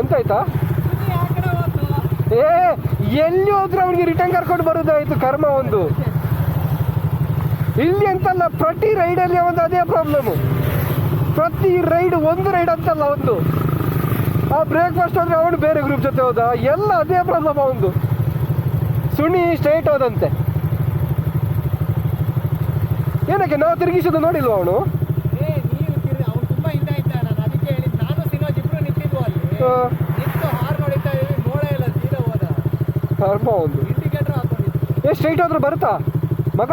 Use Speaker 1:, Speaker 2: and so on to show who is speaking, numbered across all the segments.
Speaker 1: ಎಂತಾಯ್ತಾ? ಏ ಎಲ್ಲಿ ಹೋದ್ರೆ ಅವ್ನಿಗೆ ರಿಟರ್ನ್ ಕರ್ಕೊಂಡು ಬರೋದಾಯ್ತು ಕರ್ಮ ಒಂದು. ಇಲ್ಲಿ ಅಂತಲ್ಲ, ಪ್ರತಿ ರೈಡಲ್ಲಿ ಒಂದು ಅದೇ ಪ್ರಾಬ್ಲಮ್ಮು. ಪ್ರತಿ ರೈಡ್ ಒಂದು ರೈಡ್ ಅಂತಲ್ಲ ಒಂದು. ಆ ಬ್ರೇಕ್ಫಾಸ್ಟ್ ಹೋದ್ರೆ ಅವನು ಬೇರೆ ಗ್ರೂಪ್ ಜೊತೆ ಹೋದ, ಎಲ್ಲ ಅದೇ ಪ್ರಾಬ್ಲಮ್ ಒಂದು. ಸುಣಿ ಸ್ಟ್ರೈಟ್ ಹೋದಂತೆ. ಏನಕ್ಕೆ ನಾವು ತಿರುಗಿಸೋದು ನೋಡಿಲ್ವ ಅವನು? ಕರ್ಮ ಒಂದು. ಏ ಸ್ಟ್ರೈಟ್ ಹೋದ್ರು ಬರುತ್ತಾ ಮಗ?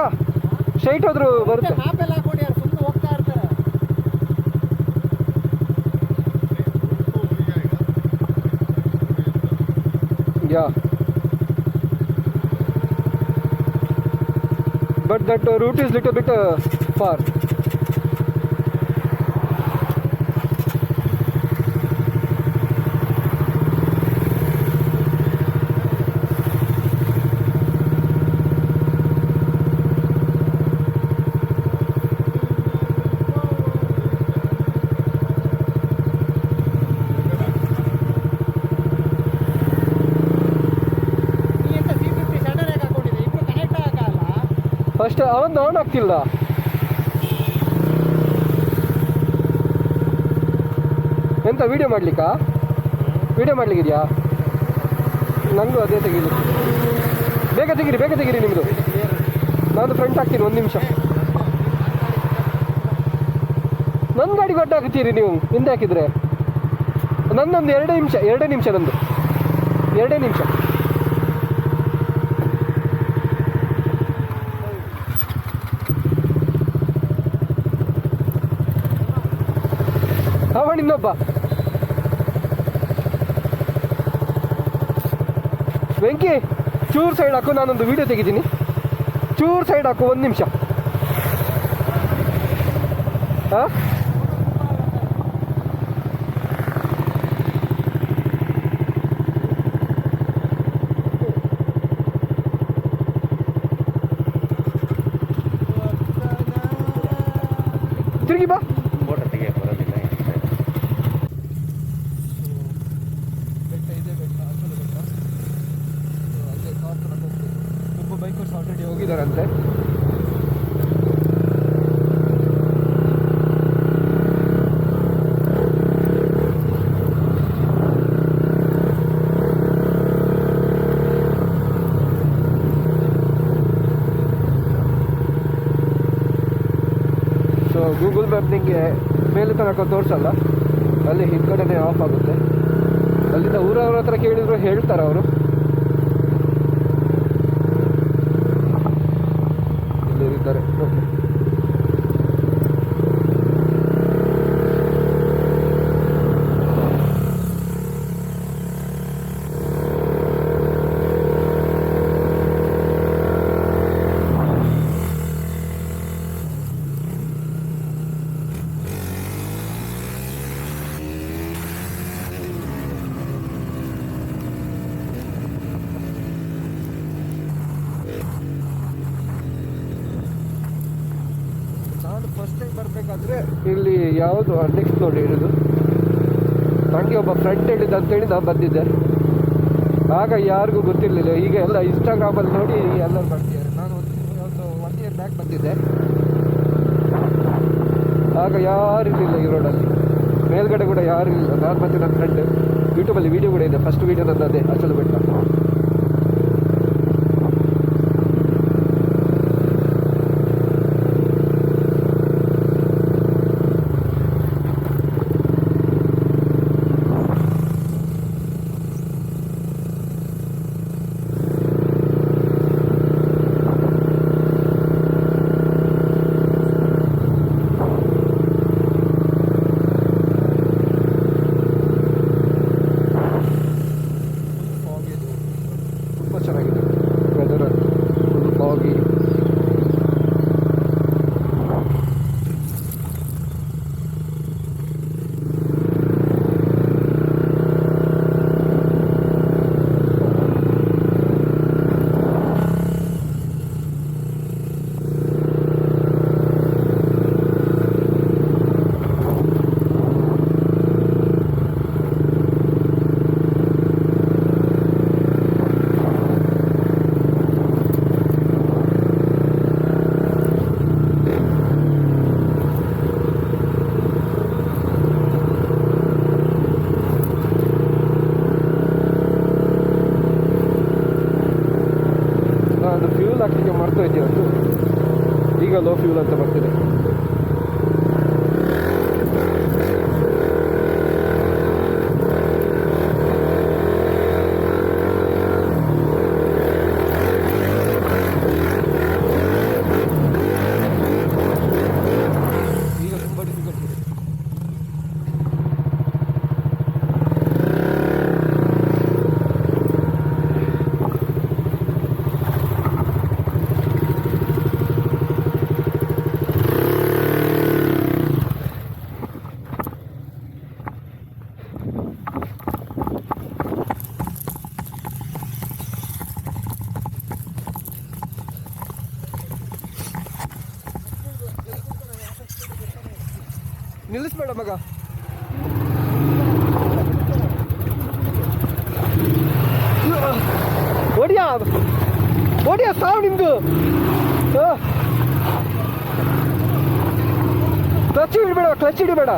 Speaker 1: ಸ್ಟ್ರೈಟ್ ಹೋದ್ರು ಬರುತ್ತೆ. ಯಾ but that route is little bit far. First ಅವನು ಆನ್ ಆಗ್ತಿಲ್ಲ. ಎಂತ ವಿಡಿಯೋ ಮಾಡ್ಲಿಕ್ಕಿದೆಯಾ? ನನಗೂ ಅದೇ ತೆಗೀಲಿ. ಬೇಗ ತೆಗೀರಿ ನಿಮ್ಮದು. ನಾನು ಫ್ರಂಟ್ ಹಾಕ್ತೀನಿ, 1 ನಿಮಿಷ. ನನ್ನ ಗಾಡಿಗೆ ಅಡ್ಡ ಹಾಕ್ತೀರಿ ನೀವು ಹಿಂದೆ ಹಾಕಿದರೆ. ನನ್ನೊಂದು 2 ನಿಮಿಷ ನಂದು 2 ನಿಮಿಷ. ಇನ್ನೊಬ್ಬ ವೆಂಕಿ ಚೂರು ಸೈಡ್ ಹಾಕು, ನಾನೊಂದು ವಿಡಿಯೋ ತೆಗಿದ್ದೀನಿ. ಚೂರು ಸೈಡ್ ಹಾಕು, 1 ನಿಮಿಷ. ಹಾಂ ತಿರುಗಿ ಬಾ. ಬೈಕರ್ಸ್ ಆಲ್ರೆಡಿ ಹೋಗಿದ್ದಾರಂತೆ. ಸೊ ಗೂಗಲ್ ಮ್ಯಾಪ್ ನಿಮಗೆ ಮೇಲೆ ತನಕ ತೋರಿಸಲ್ಲ, ಅಲ್ಲಿ ಹಿಂದ್ಗಡೆನೇ ಆಫ್ ಆಗುತ್ತೆ. ಅಲ್ಲಿಂದ ಊರವ್ರ ಹತ್ರ ಕೇಳಿದ್ರು ಹೇಳ್ತಾರೆ ಅವರು. ಇಲ್ಲಿದ್ದಾರೆ ಓಕೆ. ಫಸ್ಟ್ ಟೈಮ್ ಬರಬೇಕಾದ್ರೆ ಇಲ್ಲಿ ಯಾವುದು ನೆಕ್ಸ್ಟ್ ನೋಡಿ ಇರೋದು. ನನಗೆ ಒಬ್ಬ ಫ್ರೆಂಡ್ ಹೇಳಿದ್ದು ಅಂತೇಳಿ ನಾನು ಬಂದಿದ್ದೆ. ಆಗ ಯಾರಿಗೂ ಗೊತ್ತಿರಲಿಲ್ಲ. ಈಗ ಎಲ್ಲ ಇನ್ಸ್ಟಾಗ್ರಾಮಲ್ಲಿ ನೋಡಿ ಎಲ್ಲರೂ ಬರ್ತಿದ್ದಾರೆ. ನಾನು ಒಂದು 1 ಇಯರ್ ಬ್ಯಾಕ್ ಬಂದಿದ್ದೆ, ಆಗ ಯಾರಿರಲಿಲ್ಲ ಈ ರೋಡಲ್ಲಿ. ಮೇಲ್ಗಡೆ ಕೂಡ ಯಾರು ಇಲ್ಲ. ನಾನು ಮತ್ತು ನನ್ನ ಫ್ರೆಂಡ್. ಯೂಟ್ಯೂಬಲ್ಲಿ ವೀಡಿಯೋ ಕೂಡ ಇದೆ. ಫಸ್ಟ್ ವೀಡಿಯೋ ನಂದು ಅದೇ, ಅಚಲ್ ಬೆಟ್ಟ. ಮರ್ತೋಯ್ತು ಇವತ್ತು. ಈಗ ಲೋ ಫ್ಯೂಲ್ ಅಂತ ಬರ್ತಿದೆ. ಈಗ ತುಂಬ ಡಿಫಿಕಲ್ಟ್ ಇದೆ. ನಿಲ್ಲಿಸ್ಬೇಡ ಮಗ. ಓಡಿಯಾ ಓಡಿಯಾ ಸಾವು ನಿಮ್ದು. ಕ್ಲಚ್ ಹಿಡಿಬೇಡ, ಕ್ಲಚ್ ಹಿಡಿಬೇಡ.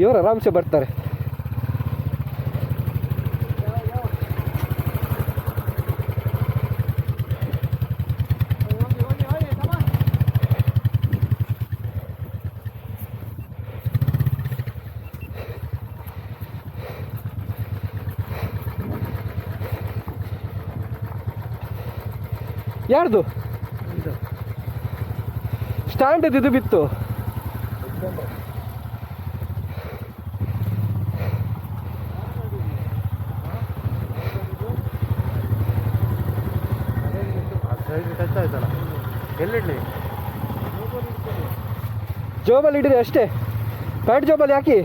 Speaker 1: ಇವರು ಆರಾಮ್ಸೆ ಬರ್ತಾರೆ. ಯಾರ್ದು ಸ್ಟ್ಯಾಂಡ್ ಇದು ಬಿತ್ತು.
Speaker 2: ಟಚ್ ಆಯ್ತಲ್ಲ, ಎಲ್ಲಿಡ್ಲಿ?
Speaker 1: ಜೋಬಲ್ಲಿ ಇಡ್ರಿ ಅಷ್ಟೇ, ಪ್ಯಾಂಟ್ ಜೋಬಲ್ಲಿ ಹಾಕಿ.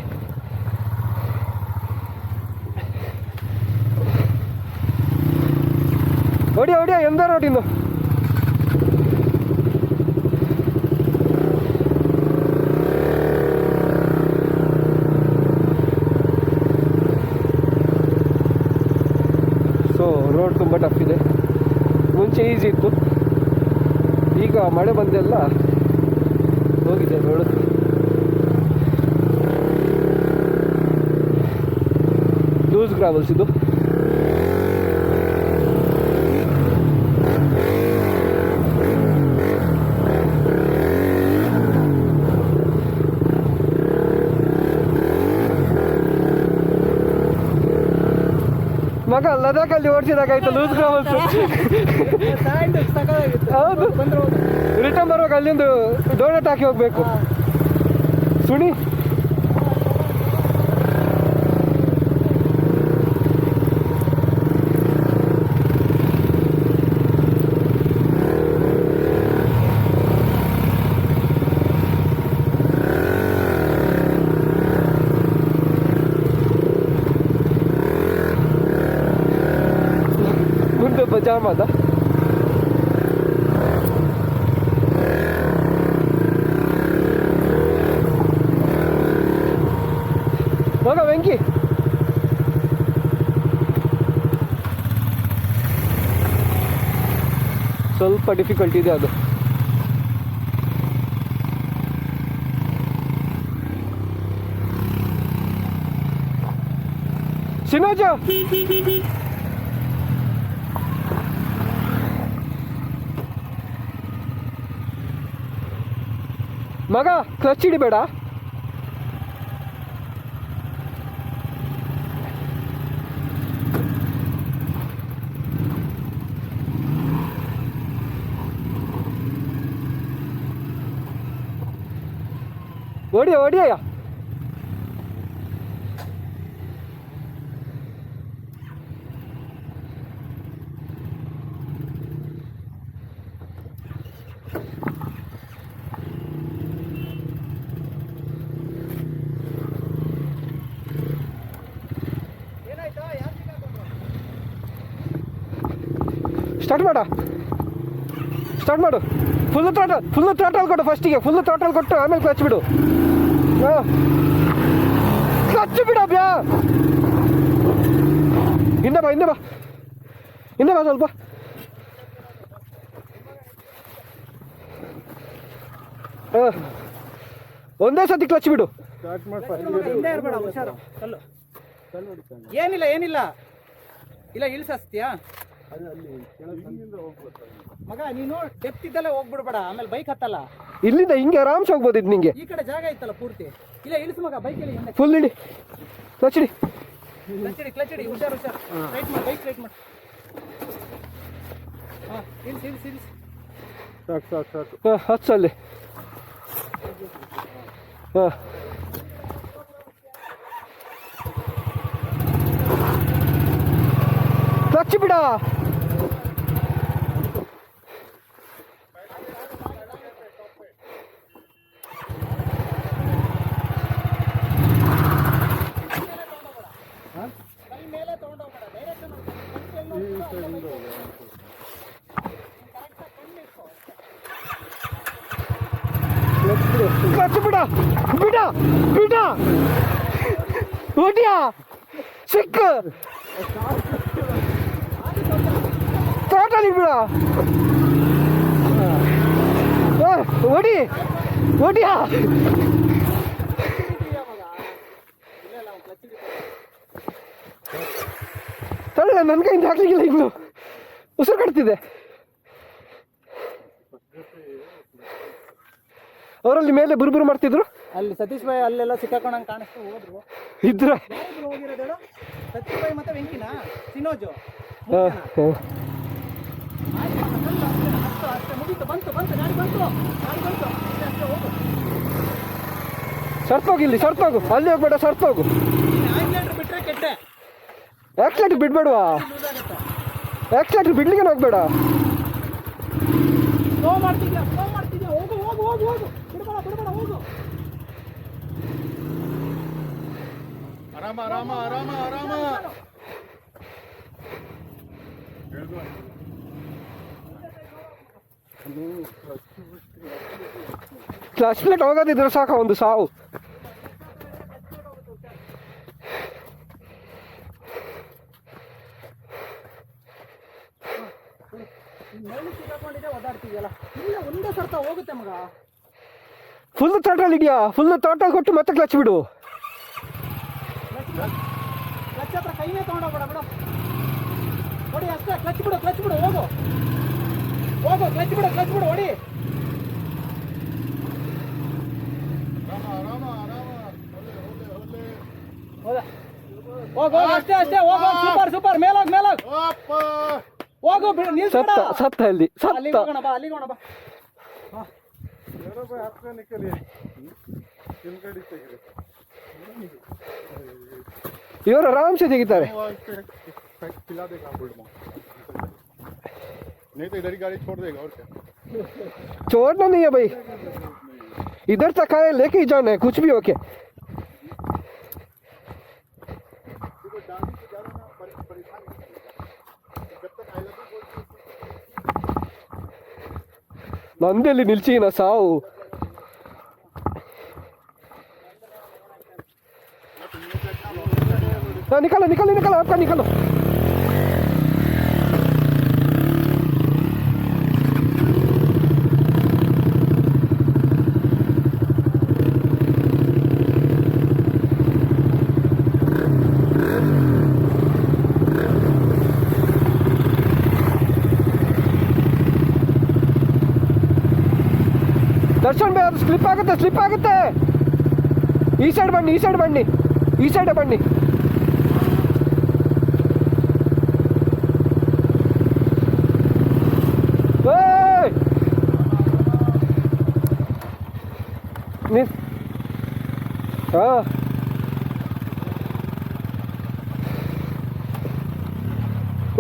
Speaker 1: ಹೊಡಿಯ ಹೊಡಿಯ ಎಂದ ನೋಡಿನ್ನು. ಸೊ ರೋಡ್ ತುಂಬ ಟಫ್ ಇದೆ. ಮುಂಚೆ ಈಸಿ ಇತ್ತು, ಈಗ ಮಳೆ ಬಂದೆಲ್ಲ ಹೋಗಿದೆ ರೋಡ್. ಲೂಸ್ ಗ್ರಾವಲ್ಸ್ ಇದು. ಮಗ ಲದಾಖಲ್ಲಿ ಓಡಿಸಿದಾಗಾಯ್ತು ಲೂಸ್ ಗ್ರಾವಲ್ಸ್. ಹೌದು, ರಿಟರ್ನ್ ಬರುವಾಗ ಅಲ್ಲಿಂದು ಡೋನೆಟ್ ಹಾಕಿ ಹೋಗ್ಬೇಕು. ಸುಣಿ ಮುಂದೆ ಜಾಮ್ ಅದ. ಮಗ ವೆಂಕಿ ಸ್ವಲ್ಪ ಡಿಫಿಕಲ್ಟ್ ಇದೆ ಅದು. ಸಿನೋಜ ಮಗ ಕ್ಲಚ್ ಹಿಡಿಬೇಡ. ಓಡಿಯ ಓಡಿಯ. ಸ್ಟಾರ್ಟ್ ಮಾಡ, ಸ್ಟಾರ್ಟ್ ಮಾಡು. ಫುಲ್ ಥ್ರಾಟಲ್ ಕೊಡು ಫಸ್ಟಿಗೆ. ಫುಲ್ ಥ್ರಾಟಲ್ ಕೊಟ್ಟು ಆಮೇಲೆ ಕ್ಲಚ್ ಬಿಡು. ಕ್ಲಚ್ ಬಿಡು ಬ್ಯಾ. ಹಿಂದೆ ಬಾ, ಹಿಂದೆ ಬಾ, ಹಿಂದೆ ಬಾ ಸ್ವಲ್ಪ. ಒಂದೇ ಸತಿ ಕ್ಲಚ್ ಬಿಡು.
Speaker 2: ಸ್ಟಾರ್ಟ್ ಮಾಡಿ
Speaker 3: ಹಿಂದೆ ಇರಬೇಡ, ಹುಷಾರು. ಕಲ್ಲು ಏನಿಲ್ಲ ಏನಿಲ್ಲ, ಇಲ್ಲ ಇಳಿಸ್ತೀಯಾ ಮಗ? ನೀನು ಡೆಪ್ತ್ ಇದ್ದಲ್ಲೇ ಹೋಗ್ಬಿಡ್ಬೇಡ, ಆಮೇಲೆ ಬೈಕ್ ಹತ್ತಲ್ಲ.
Speaker 1: ಇಲ್ಲಿಂದ ಹಿಂಗೆ ಆರಾಮ್ಸೆ ಹೋಗ್ಬೋದಿತ್ತು ನಿಂಗೆ.
Speaker 3: ಈ ಕಡೆ ಜಾಗ ಇತ್ತಲ್ಲ ಪೂರ್ತಿ. ಇಲ್ಲ ಇಳಿಸು ಮಗ, ಬೈಕಲ್ಲಿ ಹಿಂದೆ
Speaker 1: ಫುಲ್ ಇಡಿ, ಕ್ಲಚ್ ಇಡಿ.
Speaker 3: ಕ್ಲಚ್ ಇಡಿ, ಹುಷಾರು ಹುಷಾರು. ರೈಟ್ ಮಾಡಿ, ಬೈಕ್ ರೈಟ್ ಮಾಡಿ. ಹಾಂ ಇಳಿಸಿ ಇಳಿಸಿ ಇಳಿಸಿ.
Speaker 2: ಸಾಕು ಸಾಕು ಸಾಕು.
Speaker 1: ಹಾಂ ಹಚ್ಚು ಅಲ್ಲಿ. ಹಾಂ ಕ್ಲಚ್ ಬಿಡ.
Speaker 3: ಕೈ ಮೇಲೆ ತೊಗೊಂಡೋಗ್ಬೇಡ, ಡೈರೆಕ್ಷನ್
Speaker 1: ಕ್ಲಚ್ ಬಿಡ ಬಿಡ ಬಿಡ. ಹೊಡಿಯಾ ಸಿಕ್ಕ ಟೋಟಲಿ ಬಿಡ. ಹೊಡಿ ಹೊಡಿಯಾ. ತಳ್ಳ, ನನ್ನ ಕೈಯಿಂದ ಹಾಕ್ಲಿಕ್ಕಿಲ್ಲ, ಇನ್ನು ಉಸಿರು ಕಟ್ತಿದೆ. ಅವರಲ್ಲಿ ಮೇಲೆ ಬುರುಬುರು ಮಾಡ್ತಿದ್ರು.
Speaker 3: ಅಲ್ಲಿ ಸತೀಶ್ ಭಾಯ್ ಅಲ್ಲೆಲ್ಲ ಸಿಕ್ಕಾಕೊಂಡಂಗೆ ಕಾಣಿಸ್ತು, ಹೋದ್ರು.
Speaker 1: ಇದ್ರ
Speaker 3: ಯಾರಿದ್ರು ಹೋಗಿರೋದು ಹೇಳು? ಸತೀಶ್ ಭಾಯ್ ಮತ್ತೆ ವೆಂಕಿನಾ, ಸಿನೋಜು. ಅಷ್ಟೇ ಮುಗೀತು, ಬಂತು ಬಂತು, ಗಾಡಿ ಬಂತು ಗಾಡಿ ಬಂತು. ಅಷ್ಟೇ ಹೋಗು,
Speaker 1: ಸರ್ಪೋಗು, ಇಲ್ಲಿ ಸರ್ಪೋಗು, ಅಲ್ಲಿ ಹೋಗ್ಬೇಡ, ಸರ್ಪೋಗು.
Speaker 3: ಆಕ್ಸಿಲೇಟರ್ ಬಿಟ್ರೆ ಕೆಟ್ಟೆ.
Speaker 1: ಆಕ್ಸಿಲೇಟರ್ ಬಿಡ್ಬೇಡವಾ?
Speaker 3: ಲೂಸ್ ಆಗುತ್ತೆ.
Speaker 1: ಆಕ್ಸಿಲೇಟರ್ ಬಿಡ್ಲಿಕ್ಕೆ ಹೋಗ್ಬೇಡ.
Speaker 3: ಸ್ಲೋ ಮಾಡ್ತಿದ್ಯಾ, ಹೋಗು ಹೋಗು ಹೋಗು ಹೋಗು, ಬಿಡ್ಬೇಡ ಬಿಡ್ಬೇಡ, ಹೋಗು.
Speaker 2: ಆರಾಮ ಆರಾಮ ಆರಾಮ ಆರಾಮ.
Speaker 1: ಕ್ಲಚ್ ಪ್ಲೇಟ್ ಹೋಗೋದಿದ್ರೆ ಸಾಕ, ಒಂದು ಸಾವು.
Speaker 3: ಮೇಲೆ ಸಿಕ್ಕಾಕೊಂಡಿದೆ, ಓದಾಡ್ತಿದ್ಯಲ್ಲ. ಇಲ್ಲ ಒಂದೇ ಸರ್ತ ಹೋಗುತ್ತೆ ಮಗ.
Speaker 1: ಫುಲ್ ತೋಟಲ್ ಇದೆಯಾ? ಫುಲ್ ತೋಟಲ್ ಕೊಟ್ಟು ಮತ್ತೆ ಕ್ಲಚ್ ಬಿಡು.
Speaker 3: ಕ್ಲಚ್ ಹತ್ರ ಕೈನೇ ತೊಗೊಂಡೋಗ್ಬೇಡ, ಬಿಡು. ಹೊಡಿ ಅಷ್ಟೇ, ಕ್ಲಚ್ ಬಿಡು ಹೋಗು ಹೋಗು, ಕ್ಲಚ್ ಬಿಡು ಹೊಡಿ. ಹೌದಾ, ಹೋಗು ಅಷ್ಟೇ ಹೋಗು. ಸೂಪರ್, ಮೇಲೋಗ್ ಹೋಗು,
Speaker 1: ಸತ್ತ ಸತ್ತ ಅಲ್ಲಿ
Speaker 3: ಅಲ್ಲಿಗೆ
Speaker 1: ಸತ್ತ.
Speaker 3: ಹೋಗೋಣ ಬಾ, ಅಲ್ಲಿಗೆ ಹೋಗೋಣ ಬಾ.
Speaker 1: ಇವರು ಆರಾಮ್ಸೆ ತೆಗಿತಾರೆ.
Speaker 2: खिला देगा बुल्ड में, नहीं तो इधर ही गाड़ी छोड़ देगा और क्या.
Speaker 1: छोड़ना नहीं है भाई, इधर तक आए लेके ही जाना है, कुछ भी होके. ನಂದಲ್ಲಿ ನಿಲ್ಚಿನ ಸಾವು. निकालो आपका निकालो. ದರ್ಶನ್ ಬೈ, ಅದು ಸ್ಲಿಪ್ ಆಗುತ್ತೆ. ಈ ಸೈಡ್ ಬನ್ನಿ. हाँ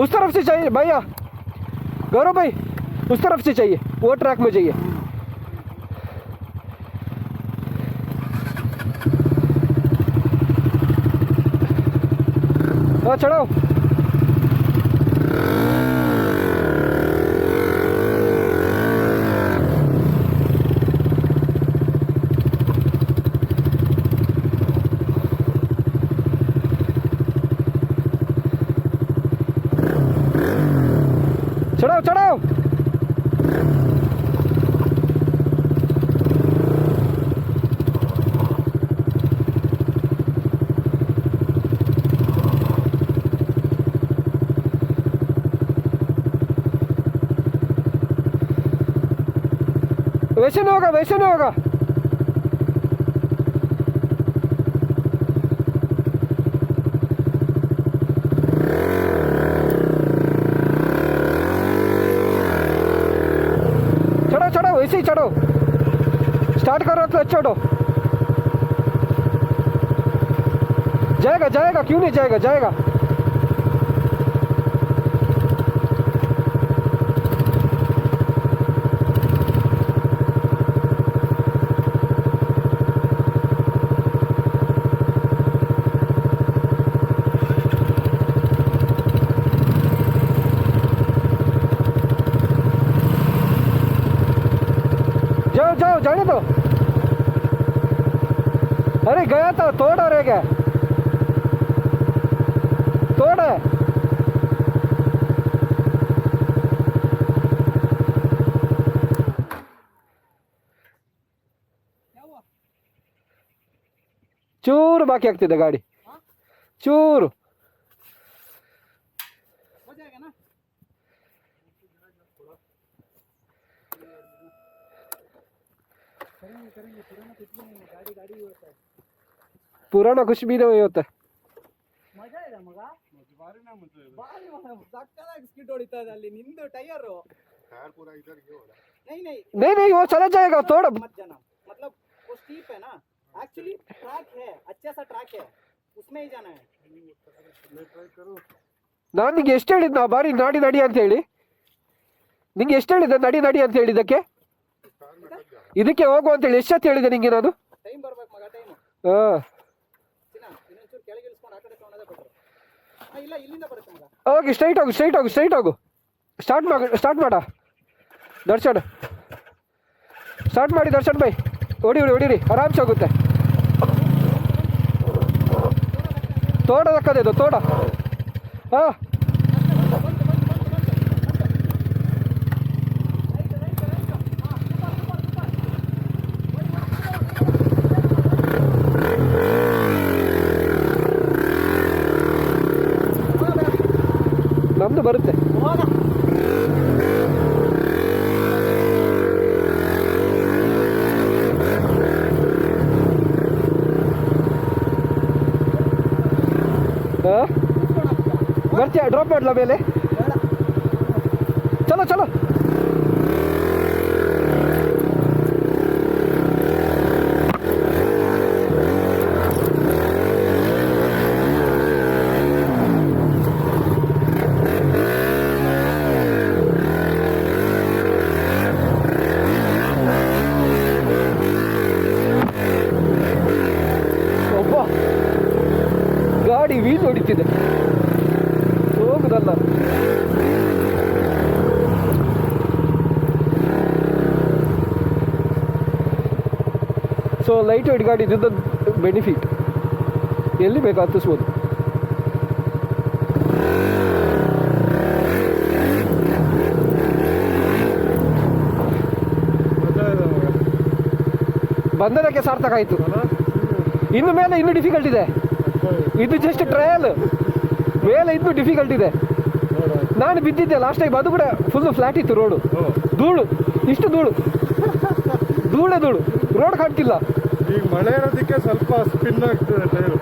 Speaker 1: उस तरफ से चाहिए भैया, गौरव भाई उस तरफ से चाहिए, वो ट्रैक में चाहिए. हाँ चढ़ाओ. चढ़ाओ. वैसे नहीं होगा, वैसे नहीं होगा। चढ़ो चढ़ो, वैसे ही चढ़ो, स्टार्ट करो क्लच छोड़ो। जाएगा जाएगा, क्यों नहीं जाएगा, जाएगा। जाओ जाओ, जाने दो। अरे गया था, तोड़ा रह गया, तोड़ा है। ಚೂರು ಬಾಕಿ ಆಗ್ತಿದೆ ಗಾಡಿ, ಚೂರು.
Speaker 3: हो जाएगा ना। करेंगे पुराना कुछ भी नहीं है, गाड़ी गाड़ी ही होता है।
Speaker 1: पुराना कुछ भी नहीं होता.
Speaker 3: ಮಜಾ ಇದೆ ಮಗ, ಭಾರಿ ಸಕ್ಕತ್ತಾಗಿ ಸ್ಕಿಡ್ ಹೊಡಿತಾ ಇದೆ ಅಲ್ಲಿ ನಿಂದು ಟೈರ್।
Speaker 2: टायर पूरा इधर ये हो रहा है।
Speaker 1: नहीं नहीं, वो चला जाएगा थोड़ा।
Speaker 3: मत जाना, मतलब वो स्टीप है ना, एक्चुअली ट्रैक है, अच्छा सा ट्रैक है, उसमें ही जाना है।
Speaker 2: ट्राई करो।
Speaker 1: ನಾನು ನಿಂಗೆ ಎಷ್ಟು ಹೇಳಿದ್ದು, ನಾ ಬಾರಿ ನಾಡಿ ನಡಿ ಅಂತ ಹೇಳಿ, ನಿಂಗೆ ಎಷ್ಟು ಹೇಳಿದ್ದೆ ನಡಿ ನಡಿ ಅಂತ ಹೇಳಿ, ಇದಕ್ಕೆ ಹೋಗು ಅಂತೇಳಿ ಎಷ್ಟೊತ್ತು ಹೇಳಿದೆ ನಿಂಗೆ ನಾನು?
Speaker 3: ಟೈಮ್ ಬರ್ಬೇಕು ಮಗ, ಟೈಮ್.
Speaker 1: ಹಾಂ,
Speaker 3: ಇನ್ನೊಂಚೂರು ಕೆಳಗೆ ಇಳಿಸ್ಕೊಂಡು ಆ ಕಡೆ ತೊಗೊಂಡೋದೇ ಬೆಟರ್. ಇಲ್ಲ ಇಲ್ಲಿಂದ ಬರುತ್ತೆ ಮಗ.
Speaker 1: ಹೋಗಿ ಸ್ಟ್ರೈಟ್ ಹೋಗು, ಸ್ಟ್ರೈಟ್ ಹೋಗು, ಸ್ಟ್ರೈಟ್ ಹೋಗು. ಸ್ಟಾರ್ಟ್ ಮಾಡ ದರ್ಶನ್, ಸ್ಟಾರ್ಟ್ ಮಾಡಿ ದರ್ಶನ್ ಭಾಯ್, ಹೊಡಿರಿ ಆರಾಮ್ಸೆ ಹೋಗುತ್ತೆ. ತೋಡ ದಕ್ಕದೆ ಇದು, ತೋಡ. ಹಾಂ, ನಮ್ದು ಬರುತ್ತೆ. ಹಾಂ, ಬರ್ತೀಯ? ಡ್ರಾಪ್ ಮಾಡಲ ಮೇಲೆ? ಚಲೋ ಚಲೋ. ಒಬ್ಬ ಗಾಡಿ ವೀಲ್ ಹೊಡಿತಿದೆ, ಹೋಗುದಲ್ಲ. ಸೊ ಲೈಟ್ ವೆಯ್ಟ್ ಗಾಡಿ ಇದೊಂದು ಬೆನಿಫಿಟ್, ಎಲ್ಲಿ ಬೇಕು ಹತ್ತಿಸ್ಬೋದು. ಬಂದದಕ್ಕೆ ಸಾರ್ಥಕ ಆಯಿತು. ಇನ್ನು ಮೇಲೆ ಇನ್ನೂ ಡಿಫಿಕಲ್ಟ್ ಇದೆ, ಇದು ಜಸ್ಟ್ ಟ್ರಯಲ್, ಮೇಲೆ ಇನ್ನೂ ಡಿಫಿಕಲ್ಟ್ ಇದೆ. ನಾನು ಬಿದ್ದಿದ್ದೆ ಲಾಸ್ಟ್ ಟೈಮ್, ಅದು ಕೂಡ ಫುಲ್ಲು ಫ್ಲ್ಯಾಟ್ ಇತ್ತು ರೋಡು, ಧೂಳು, ಇಷ್ಟು ಧೂಳು, ಧೂಳು ರೋಡ್ ಕಾಣ್ತಿಲ್ಲ.
Speaker 2: ಈಗ ಮಳೆ ಇರೋದಕ್ಕೆ ಸ್ವಲ್ಪ ಸ್ಪಿನ್ ಆಗ್ತದೆ ಟೈರು.